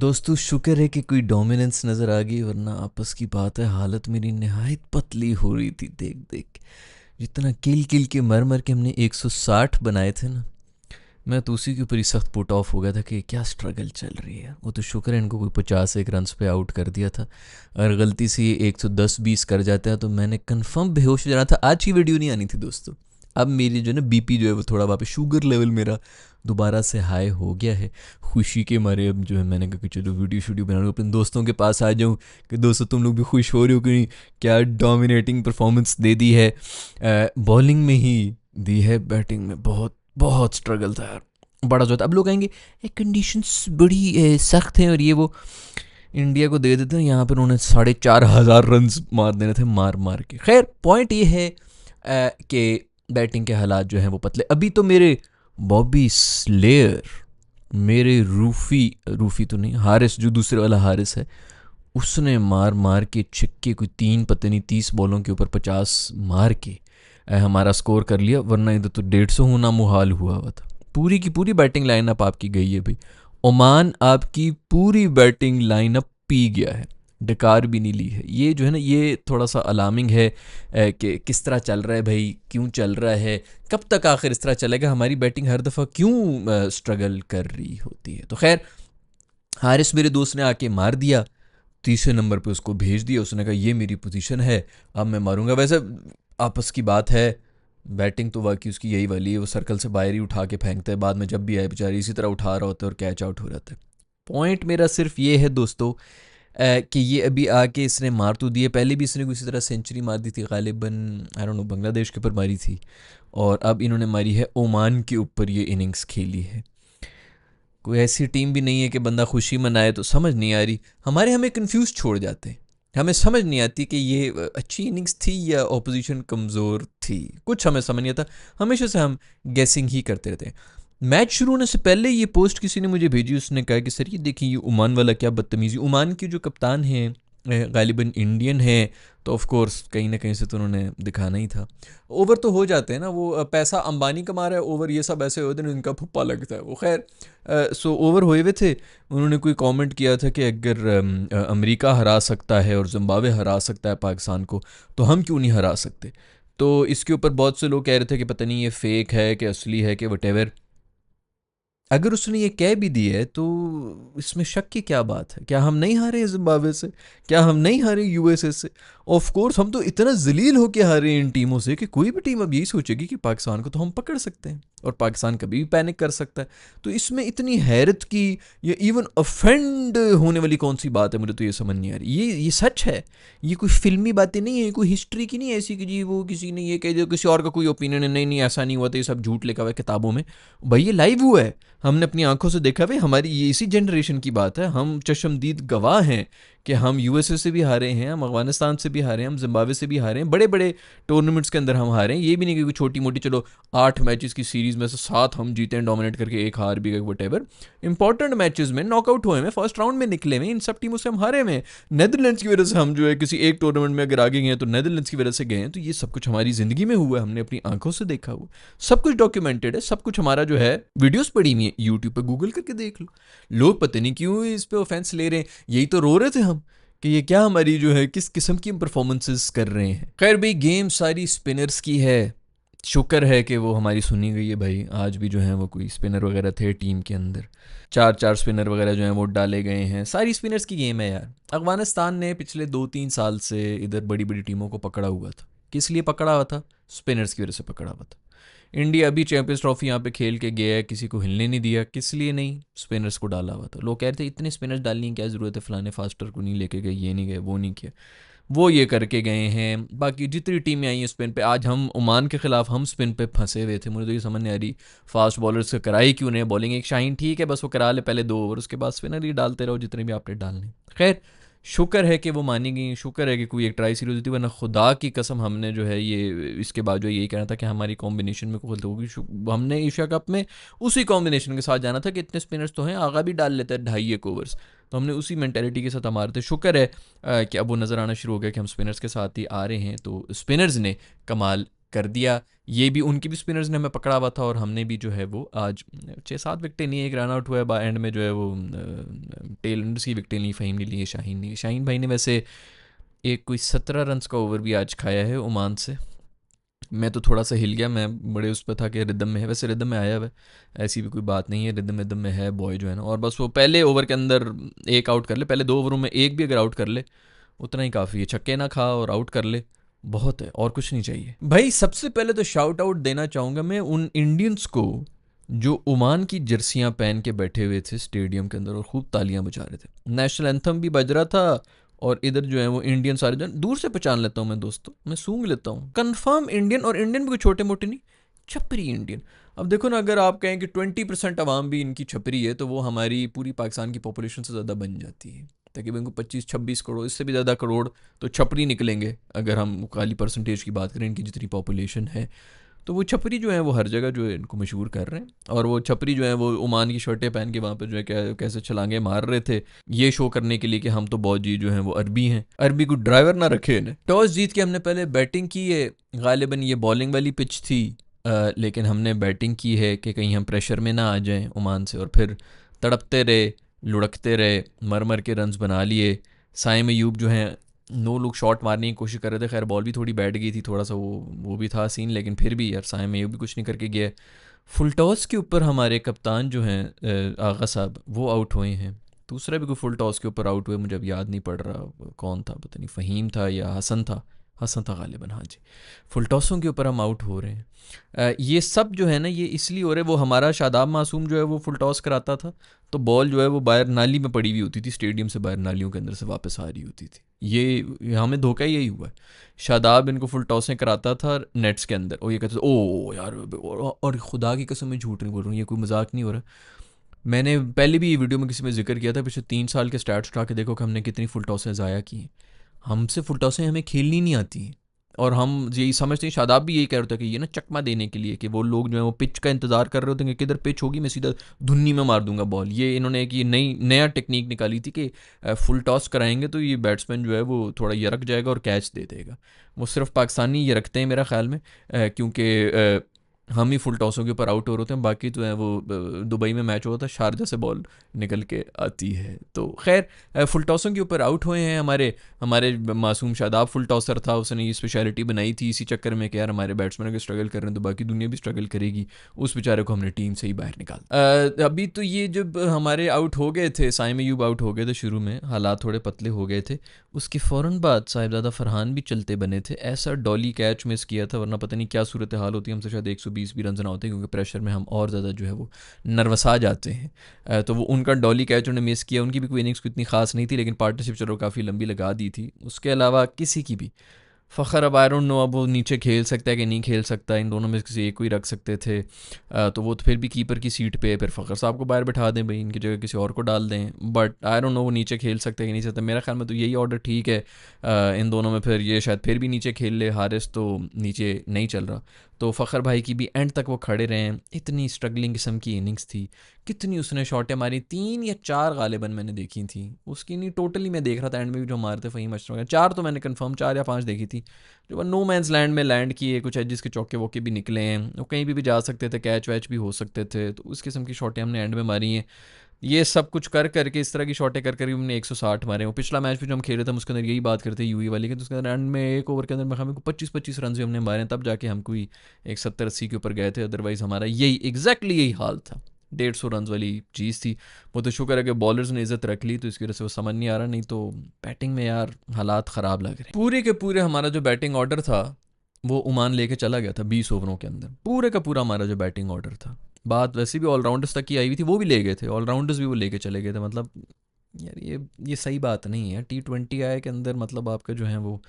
दोस्तों शुक्र है कि कोई डोमिनेंस नज़र आ गई, वरना आपस की बात है हालत मेरी नहायत पतली हो रही थी देख देख के। जितना किल किल के मर मर के हमने 160 बनाए थे ना, मैं तो उसी के ऊपर ही सख्त पुट ऑफ हो गया था कि क्या स्ट्रगल चल रही है। वो तो शुक्र है इनको कोई 51 रन्स पे आउट कर दिया था। अगर गलती से ये 110-20 कर जाता है तो मैंने कन्फर्म बेहोश हो जाना था। आज की वीडियो नहीं आनी थी दोस्तों। अब मेरी जो है ना बीपी जो है वो थोड़ा वापस शुगर लेवल मेरा दोबारा से हाई हो गया है। खुशी के मारे अब जो है मैंने कहा कि चलो वीडियो शूडियो बना लूँ, अपने दोस्तों के पास आ जाऊँ कि दोस्तों तुम लोग भी खुश हो रहे हो कि नहीं, क्या डोमिनेटिंग परफॉर्मेंस दे दी है। बॉलिंग में ही दी है, बैटिंग में बहुत बहुत स्ट्रगल था यार, बड़ा जो था। अब लोग कहेंगे कंडीशंस बड़ी सख्त हैं और ये वो इंडिया को दे देते हैं, यहाँ पर उन्होंने 4,500 रन मार देने थे मार मार के। खैर पॉइंट ये है कि बैटिंग के हालात जो हैं वो पतले। अभी तो मेरे बॉबी स्लेयर, मेरे रूफी रूफी तो नहीं, हारिस जो दूसरे वाला हारिस है, उसने मार मार के छिक्के कोई 30 बॉलों के ऊपर 50 मार के हमारा स्कोर कर लिया। वरना इधर तो 150 होना मुहाल हुआ हुआ था। पूरी की पूरी बैटिंग लाइनअप आपकी गई है भाई। ओमान आपकी पूरी बैटिंग लाइनअप पी गया है, डकार भी नहीं ली है। ये जो है ना, ये थोड़ा सा अलार्मिंग है कि किस तरह चल रहा है भाई, क्यों चल रहा है, कब तक आखिर इस तरह चलेगा, हमारी बैटिंग हर दफ़ा क्यों स्ट्रगल कर रही होती है। तो खैर हारिस मेरे दोस्त ने आके मार दिया, तीसरे नंबर पे उसको भेज दिया। उसने कहा ये मेरी पोजीशन है, अब मैं मारूंगा। वैसे आपस की बात है, बैटिंग तो वाकई उसकी यही वाली है, वो सर्कल से बाहर ही उठा के फेंकता है, बाद में जब भी आए बेचारी इसी तरह उठा रहा होता है और कैच आउट हो जाता है। पॉइंट मेरा सिर्फ ये है दोस्तों कि ये अभी आके इसने मार तो दिए, पहले भी इसने किसी तरह सेंचुरी मार दी थी, गालिबन आई डोंट नो बांग्लादेश के ऊपर मारी थी, और अब इन्होंने मारी है ओमान के ऊपर ये इनिंग्स खेली है। कोई ऐसी टीम भी नहीं है कि बंदा खुशी मनाए, तो समझ नहीं आ रही। हमें कंफ्यूज छोड़ जाते हैं, हमें समझ नहीं आती कि ये अच्छी इनिंग्स थी या ऑपोजिशन कमज़ोर थी, कुछ हमें समझ नहीं आता। हमेशा से हम गेसिंग ही करते रहते हैं। मैच शुरू होने से पहले ये पोस्ट किसी ने मुझे भेजी, उसने कहा कि सर ये देखिए ये ओमान वाला क्या बदतमीज़ी। ओमान की जो कप्तान है गालिबन इंडियन है, तो ऑफ कोर्स कहीं ना कहीं से तो उन्होंने दिखाना ही था। ओवर तो हो जाते हैं ना, वो पैसा अंबानी कमा रहा है, ओवर ये सब ऐसे होते हैं इनका फुप्पा लगता है वो। खैर सो ओवर हुए हुए थे। उन्होंने कोई कमेंट किया था कि अगर अमेरिका हरा सकता है और जिम्बाब्वे हरा सकता है पाकिस्तान को, तो हम क्यों नहीं हरा सकते। तो इसके ऊपर बहुत से लोग कह रहे थे कि पता नहीं ये फेक है कि असली है कि वटेवर। अगर उसने ये कह भी दी है तो इसमें शक की क्या बात है। क्या हम नहीं हारे जिम्बाब्वे से, क्या हम नहीं हारे यूएसए से। ऑफ कोर्स हम तो इतना जलील होके हारे इन टीमों से कि कोई भी टीम अब यही सोचेगी कि पाकिस्तान को तो हम पकड़ सकते हैं, और पाकिस्तान कभी भी पैनिक कर सकता है। तो इसमें इतनी हैरत की या इवन अफेंड होने वाली कौन सी बात है, मुझे तो ये समझ नहीं आ रही। ये सच है, ये कोई फिल्मी बातें नहीं है, कोई हिस्ट्री की नहीं है ऐसी कि जी वो किसी ने ये कह दिया, किसी और का कोई ओपिनियन है, नहीं नहीं ऐसा नहीं हुआ था, ये सब झूठ लिखा हुआ है किताबों में। भाई ये लाइव हुआ है, हमने अपनी आंखों से देखा भाई। हमारी ये इसी जनरेशन की बात है, हम चशमदीद गवाह हैं कि हम यूएसए से भी हारे हैं, हम अफगानिस्तान से भी हारे हैं, हम जिम्बाब्वे से भी हारे हैं, बड़े बड़े टूर्नामेंट्स के अंदर हम हारे हैं। ये भी नहीं कि कोई छोटी मोटी, चलो 8 मैचेस की सीरीज में से 7 हम जीते हैं डोमिनेट करके, एक हार भी गए, वट एवर। इंपॉर्टेंट मैचेस में नॉकआउट हुए हैं, फर्स्ट राउंड में निकले हुए, इन सब टीमों से हम हारे हुए हैं। नेदरलैंड्स की वजह से हम जो है किसी एक टूर्नामेंट में अगर आगे गए हैं तो नेदरलैंड्स की वजह से गए हैं। तो ये सब कुछ हमारी ज़िंदगी में हुआ है, हमने अपनी आंखों से देखा हुआ, सब कुछ डॉक्यूमेंटेड है, सब कुछ हमारा जो है वीडियोस पड़ी हुई है, यूट्यूब पे गूगल करके देख लो। लोग पता नहीं क्यों इस पे ऑफेंस ले रहे हैं। यही तो रो रहे थे हम कि ये क्या हमारी जो है किस किस्म की परफॉर्मेंसेस कर रहे हैं। खैर भाई गेम सारी स्पिनर्स की है, शुक्र है कि वो हमारी सुनी गई है भाई। आज भी जो है वो कोई स्पिनर वगैरह थे टीम के अंदर, 4 4 स्पिनर वगैरह जो हैं वो डाले गए हैं। सारी स्पिनर्स की गेम है यार। अफगानिस्तान ने पिछले 2 3 साल से इधर बड़ी बड़ी टीमों को पकड़ा हुआ था। किस लिए पकड़ा हुआ था? स्पिनर्स की वजह से पकड़ा हुआ था। इंडिया अभी चैंपियंस ट्रॉफी यहाँ पे खेल के गया है, किसी को हिलने नहीं दिया। किस लिए नहीं? स्पिनर्स को डाला हुआ था। लोग कह रहे थे इतने स्पिनर्स डालने की क्या ज़रूरत है, फलाने फास्टर को नहीं लेके गए, ये नहीं गए, वो नहीं किया, वो ये करके गए हैं। बाकी जितनी टीमें आई हैं स्पिन पे, आज हम ओमान के खिलाफ हम स्पिन पे फंसे हुए थे। मुझे तो ये समझ नहीं आ रही फास्ट बॉलर से कराई क्यों नहीं बॉलिंग। एक शाहीन ठीक है, बस वो करा ले पहले 2 ओवर, उसके बाद स्पिनर ही डालते रहो जितने भी आपने डालने। खैर शुक्र है कि वो मानी गई, शुक्र है कि कोई एक ट्राई सीरीज होती, वरना खुदा की कसम हमने जो है ये इसके बाद जो यही कहना था कि हमारी कॉम्बिनेशन में कोई होगी। हमने एशिया कप में उसी कॉम्बिनेशन के साथ जाना था कि इतने स्पिनर्स तो हैं, आगा भी डाल लेते हैं 2.5 1 ओवर्स। तो हमने उसी मेंटेलिटी के साथ हमारे थे। शुक्र है कि अब वो नज़र आना शुरू हो गया कि हम स्पिनर्स के साथ ही आ रहे हैं, तो स्पिनर्स ने कमाल कर दिया। ये भी उनकी भी स्पिनर्स ने हमें पकड़ा हुआ था और हमने भी जो है वो आज 6-7 विकटें नहीं, एक रन आउट हुआ है एंड में जो है वो टेल एंडर्स की विकटें ली, फ़हीम ने ली, शाहीन भाई ने वैसे एक कोई 17 रन का ओवर भी आज खाया है ओमान से। मैं तो थोड़ा सा हिल गया, मैं बड़े उस पर था कि रिदम में है, वैसे रिदम में आया हुआ है, ऐसी भी कोई बात नहीं है, रिदम में है बॉय जो है ना। और बस वो पहले ओवर के अंदर एक आउट कर ले, पहले 2 ओवरों में एक भी अगर आउट कर ले उतना ही काफ़ी है, छक्के ना खा और आउट कर ले बहुत है, और कुछ नहीं चाहिए भाई। सबसे पहले तो शाउट आउट देना चाहूँगा मैं उन इंडियंस को जो ओमान की जर्सियां पहन के बैठे हुए थे स्टेडियम के अंदर और खूब तालियां बजा रहे थे, नेशनल एंथम भी बज रहा था और इधर जो है वो इंडियन सारे जो दूर से पहचान लेता हूँ मैं दोस्तों, मैं सूंघ लेता हूँ कंफर्म इंडियन, और इंडियन भी कोई छोटे मोटे नहीं, छपरी इंडियन। अब देखो ना, अगर आप कहें कि 20% आवाम भी इनकी छपरी है तो वो हमारी पूरी पाकिस्तान की पॉपुलेशन से ज़्यादा बन जाती है। तकरीबन इनको 25-26 करोड़, इससे भी ज़्यादा करोड़ तो छपरी निकलेंगे अगर हम खाली परसेंटेज की बात करें इनकी जितनी पॉपुलेशन है। तो वो छपरी जो है वो हर जगह जो है इनको मशहूर कर रहे हैं, और वो छपरी जो है वो ओमान की शर्टें पहन के वहाँ पे जो है कैसे छलांगे मार रहे थे, ये शो करने के लिए कि हम तो बहुत जी जो हैं वो अरबी हैं, अरबी को ड्राइवर ना रखे इन्हें। टॉस जीत के हमने पहले बैटिंग की है, गालिबन ये बॉलिंग वाली पिच थी, लेकिन हमने बैटिंग की है कि कहीं हम प्रेशर में ना आ जाएं ओमान से, और फिर तड़पते रहे, लुढ़कते रहे, मर के रन्स बना लिए। साइम अयूब जो हैं 9 लोग शॉट मारने की कोशिश कर रहे थे, खैर बॉल भी थोड़ी बैठ गई थी, थोड़ा सा वो भी था सीन, लेकिन फिर भी यार साइम अयूब भी कुछ नहीं करके गया। फुल टॉस के ऊपर हमारे कप्तान जो हैं आगा साहब वो आउट हुए हैं। दूसरा भी कोई फुल टॉस के ऊपर आउट हुए, मुझे अब याद नहीं पड़ रहा कौन था, पता नहीं फ़हीम था या हसन था, हसन था गालिबन, हाँ जी। फुल टॉसों के ऊपर हम आउट हो रहे हैं। ये सब जो है ना ये इसलिए हो रहे, वो हमारा शादाब मासूम जो है वो फुल टॉस कराता था तो बॉल जो है वो बाहर नाली में पड़ी हुई होती थी, स्टेडियम से बाहर नालियों के अंदर से वापस आ रही होती थी। ये हमें धोखा यही हुआ है। शादाब इनको फुल टॉसें कराता था नेट्स के अंदर, और ये कहते थे ओ यार, और खुदा की कसम मैं झूठ नहीं बोल रहा हूँ, ये कोई मजाक नहीं हो रहा। मैंने पहले भी ये वीडियो में किसी में जिक्र किया था, पिछले 3 साल के स्टैट्स उठा के देखो कि हमने कितनी फुल टॉसें ज़ाया की हैं। हमसे फुल टॉसें हमें खेलनी नहीं आती हैं, और हम यही समझते हैं, शादाब भी यही कह रहा था कि ये ना चकमा देने के लिए कि वो लोग जो है वो पिच का इंतजार कर रहे होते हैं कि किधर पिच होगी मैं सीधा धुन्नी में मार दूंगा बॉल। ये इन्होंने एक ये नया टेक्निक निकाली थी कि फुल टॉस कराएंगे तो ये बैट्समैन जो है वो थोड़ा यरक जाएगा और कैच दे देगा। वो सिर्फ पाकिस्तानी ये रखते हैं मेरा ख्याल में, क्योंकि हम ही फुल टॉसों के ऊपर आउट हो रहे होते हैं, बाकी तो है वो दुबई में मैच होता है, शारजा से बॉल निकल के आती है। तो खैर फुल टॉसों के ऊपर आउट हुए हैं हमारे हमारे मासूम शादाब फुल टॉसर था, उसने ये स्पेशलिटी बनाई थी इसी चक्कर में कि यार हमारे बैट्समैन अगर स्ट्रगल कर रहे हैं तो बाकी दुनिया भी स्ट्रगल करेगी, उस बेचारे को हमने टीम से ही बाहर निकाल। अभी तो ये जब हमारे आउट हो गए थे, साइम अयूब आउट हो गए थे, शुरू में हालात थोड़े पतले हो गए थे, उसके फ़ौरन बाद साहिबजादा फरहान भी चलते बने थे, ऐसा डॉली कैच मिस किया था, वरना पता नहीं क्या सूरत हाल होती, हमसे शायद 120 भी रन ना होते, क्योंकि प्रेशर में हम और ज़्यादा जो है वो नर्वस आ जाते हैं। तो वो उनका डॉली कैच उन्होंने मिस किया, उनकी भी कोई इनिंग्स इतनी खास नहीं थी, लेकिन पार्टनरशिप चलो काफ़ी लंबी लगा दी थी। उसके अलावा किसी की भी फ़खर, अब आई डोंट नो अब वो नीचे खेल सकता है कि नहीं खेल सकता, इन दोनों में किसी एक को ही रख सकते थे। तो वो तो फिर भी कीपर की सीट पे है, फिर फ़खर साहब को बाहर बैठा दें भाई, इनकी जगह किसी और को डाल दें, बट आई डोंट नो वो नीचे खेल सकते हैं कि नहीं सकते। मेरा ख्याल में तो यही ऑर्डर ठीक है इन दोनों में, फिर ये शायद फिर भी नीचे खेल ले, हारिस तो नीचे नहीं चल रहा, तो फ़खर भाई की भी एंड तक वो खड़े रहे हैं। इतनी स्ट्रगलिंग किस्म की इनिंग्स थी, कितनी उसने शॉटें मारी, 3 या 4 गालिबन मैंने देखी थी उसकी, नहीं टोटली मैं देख रहा था एंड में भी जो मारते फ़हीम अशरफ, 4 तो मैंने कंफर्म 4 या 5 देखी थी, जो नो मैंस लैंड में लैंड किए, कुछ एजिस के चौके वोके भी निकले हैं, वो कहीं भी जा सकते थे, कैच वैच भी हो सकते थे, तो उस किस्म की शॉटें हमने एंड में मारी हैं। ये सब कुछ कर करके इस तरह की शॉटें कर करके हमने 160 मारे। वो पिछला मैच भी जो हम खेल रहे थे उसके अंदर यही बात करते यूई वाली कि, तो उसके अंदर एंड में एक ओवर के अंदर मैं हमें 25-25 रन भी हमने मारे, तब जाके हम कोई एक 70-80 के ऊपर गए थे, अदरवाइज़ हमारा यही एग्जैक्टली यही हाल था, 150 रन वाली चीज़ थी। वो तो शुक्र है कि बॉलर्स ने इज्जत रख ली, तो इसकी वजह से वो समझ नहीं आ रहा, नहीं तो बैटिंग में यार हालात ख़राब लग रहे। पूरे के पूरे हमारा जो बैटिंग ऑर्डर था वो ओमान लेके चला गया था 20 ओवरों के अंदर, पूरे का पूरा हमारा जो बैटिंग ऑर्डर था। बात वैसे भी ऑलराउंडर्स तक की आई हुई थी, वो भी ले गए थे, ऑलराउंडर्स भी वो लेके चले गए थे। मतलब यार ये सही बात नहीं है। T20 आए के अंदर मतलब आपका जो है वो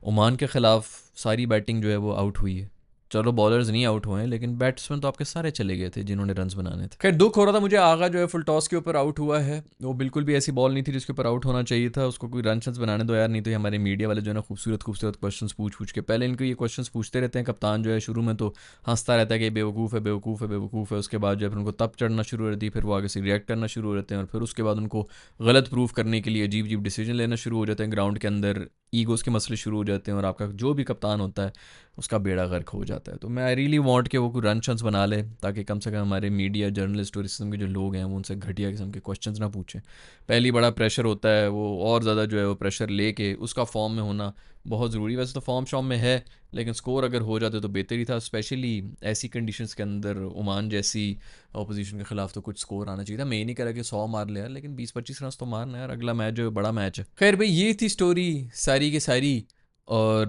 ओमान के ख़िलाफ़ सारी बैटिंग जो है वो आउट हुई है। चलो बॉलर्स नहीं आउट हुए हैं, लेकिन बैट्समैन तो आपके सारे चले गए थे जिन्होंने रन्स बनाने थे। खैर दुख हो रहा था मुझे, आगा जो है फुल टॉस के ऊपर आउट हुआ है, वो बिल्कुल भी ऐसी बॉल नहीं थी जिसके ऊपर आउट होना चाहिए था, उसको कोई रन बनाने दो यार, नहीं तो ये हमारे मीडिया वाले जो है ना खूबसूरत खूबसूरत क्वेश्चन पूछ के, पहले इनको ये क्वेश्चन पूछते रहते हैं, कप्तान जो है शुरू में तो हंसता रहता है कि बेवकूफ़ है बेवकूफ़ है बेवकूफ़ है, उसके बाद जो है फिर उनको तब चढ़ना शुरू हो रहती है, फिर वो आगे से रिएक्ट करना शुरू हो रहते हैं, और फिर उसके बाद उनको गलत प्रूफ करने के लिए अजीब अजीब डिसीजन लेना शुरू हो जाते हैं ग्राउंड के अंदर। ईगोज़ के मसले शुरू हो जाते हैं और आपका जो भी कप्तान होता है उसका बेड़ा गर्क हो जाता है। तो मैं आई रियली वांट कि वो कोई रन शंस बना ले, ताकि कम से कम हमारे मीडिया जर्नलिस्ट और इस किस्म के जो लोग हैं वो उनसे घटिया किस्म के क्वेश्चंस ना पूछें। पहली बड़ा प्रेशर होता है, वो और ज़्यादा जो है वो प्रेशर लेके उसका फॉर्म में होना बहुत ज़रूरी। वैसे तो फॉर्म शॉर्म में है, लेकिन स्कोर अगर हो जाते तो बेहतर ही था। स्पेशली ऐसी कंडीशंस के अंदर ओमान जैसी अपोजिशन के खिलाफ तो कुछ स्कोर आना चाहिए था। मैं ये नहीं करा कि 100 मार ले यार, लेकिन 20-25 रन तो मारना यार, अगला मैच जो है बड़ा मैच है। खैर भाई, ये थी स्टोरी सारी की सारी। और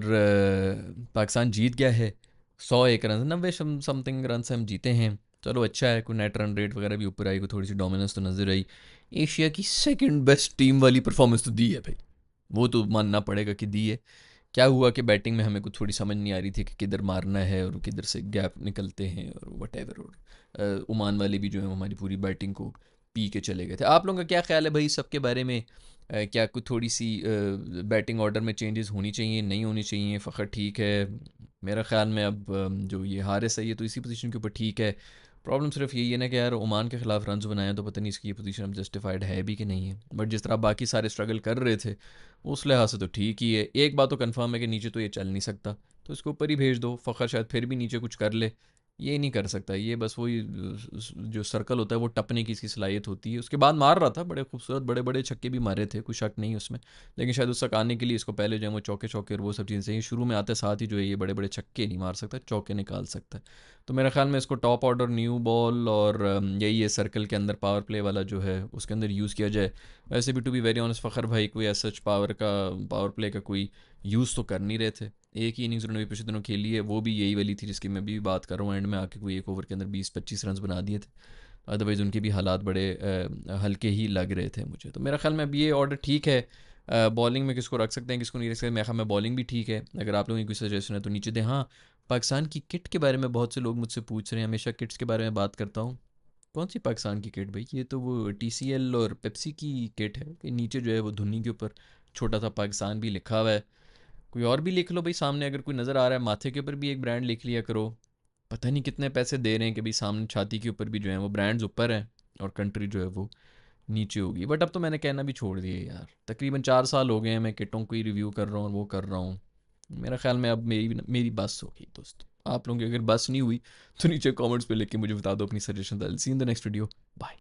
पाकिस्तान जीत गया है 101 रन, 90 समथिंग रन से हम जीते हैं। चलो अच्छा है, कोई नेट रन रेट वगैरह भी ऊपर आई, कोई थोड़ी सी डोमिनेंस तो नज़र आई। एशिया की सेकंड बेस्ट टीम वाली परफॉर्मेंस तो दी है भाई, वो तो मानना पड़ेगा कि दी है। क्या हुआ कि बैटिंग में हमें कुछ थोड़ी समझ नहीं आ रही थी कि किधर मारना है और किधर से गैप निकलते हैं और वट एवर। और ओमान वाले भी जो है हमारी पूरी बैटिंग को पी के चले गए थे। आप लोगों का क्या ख्याल है भाई सबके बारे में? क्या कुछ थोड़ी सी बैटिंग ऑर्डर में चेंजेस होनी चाहिए, नहीं होनी चाहिए? फ़खर ठीक है मेरा ख्याल में। अब जो ये हारे सही है तो इसी पोजीशन के ऊपर ठीक है। प्रॉब्लम सिर्फ यही है ना कि यार ओमान के खिलाफ रन्स बनाए तो पता नहीं इसकी ये पोजीशन अब जस्टिफाइड है भी कि नहीं है। बट जिस तरह बाकी सारे स्ट्रगल कर रहे थे उस लिहाज से तो ठीक ही है। एक बात तो कंफर्म है कि नीचे तो ये चल नहीं सकता, तो इसको ऊपर ही भेज दो। फ़खर शायद फिर भी नीचे कुछ कर ले, ये नहीं कर सकता। ये बस वही जो सर्कल होता है वो टपने की इसकी सलाहियत होती है। उसके बाद मार रहा था, बड़े खूबसूरत बड़े बड़े छक्के भी मारे थे, कोई शक नहीं उसमें। लेकिन शायद उस तक आने के लिए इसको पहले जो है वो चौके चौके और वो सब चीज़ें चाहिए। शुरू में आते साथ ही जो है ये बड़े बड़े छक्के नहीं मार सकता, चौके निकाल सकता है। तो मेरे ख्याल में इसको टॉप ऑर्डर न्यू बॉल और यही है सर्कल के अंदर पावर प्ले वाला जो है उसके अंदर यूज़ किया जाए। वैसे भी to be very honest Fakhar भाई कोई ऐसा पावर प्ले का कोई यूज़ तो कर नहीं रहे थे। एक ही इनिंग्स उन्होंने पिछले दिनों खेली है, वो भी यही वाली थी जिसकी मैं भी बात कर रहा हूँ। एंड में आके कोई एक ओवर के अंदर 20-25 रन बना दिए थे। अदरवाइज़ उनके भी हालात बड़े हल्के ही लग रहे थे मुझे। तो मेरा ख्याल में अब ये ऑर्डर ठीक है। बॉलिंग में किसको रख सकते हैं किसको नहीं रख सकते, मेरे ख्याल में बॉलिंग भी ठीक है। अगर आप लोगों की कोई सजेशन है तो नीचे दें। हाँ, पाकिस्तान की किट के बारे में बहुत से लोग मुझसे पूछ रहे हैं, हमेशा किट्स के बारे में बात करता हूँ। कौन सी पाकिस्तान की किट भाई? ये तो वो TCL और पेप्सी की किट है कि नीचे जो है वो धुनी के ऊपर छोटा सा पाकिस्तान भी लिखा हुआ है। कोई और भी लिख लो भाई सामने, अगर कोई नज़र आ रहा है माथे के ऊपर भी एक ब्रांड लिख लिया करो। पता नहीं कितने पैसे दे रहे हैं कि भाई सामने छाती के ऊपर भी जो है वो ब्रांड्स ऊपर हैं और कंट्री जो है वो नीचे होगी। बट अब तो मैंने कहना भी छोड़ दिया यार, तकरीबन 4 साल हो गए हैं मैं किटों को ही रिव्यू कर रहा हूँ और वो कर रहा हूँ। मेरा ख्याल में अब मेरी मेरी बस होगी दोस्त। आप लोगों की अगर बस नहीं हुई तो नीचे कमेंट्स पे लिख के मुझे बता दो अपनी suggestion. See in the next video, bye.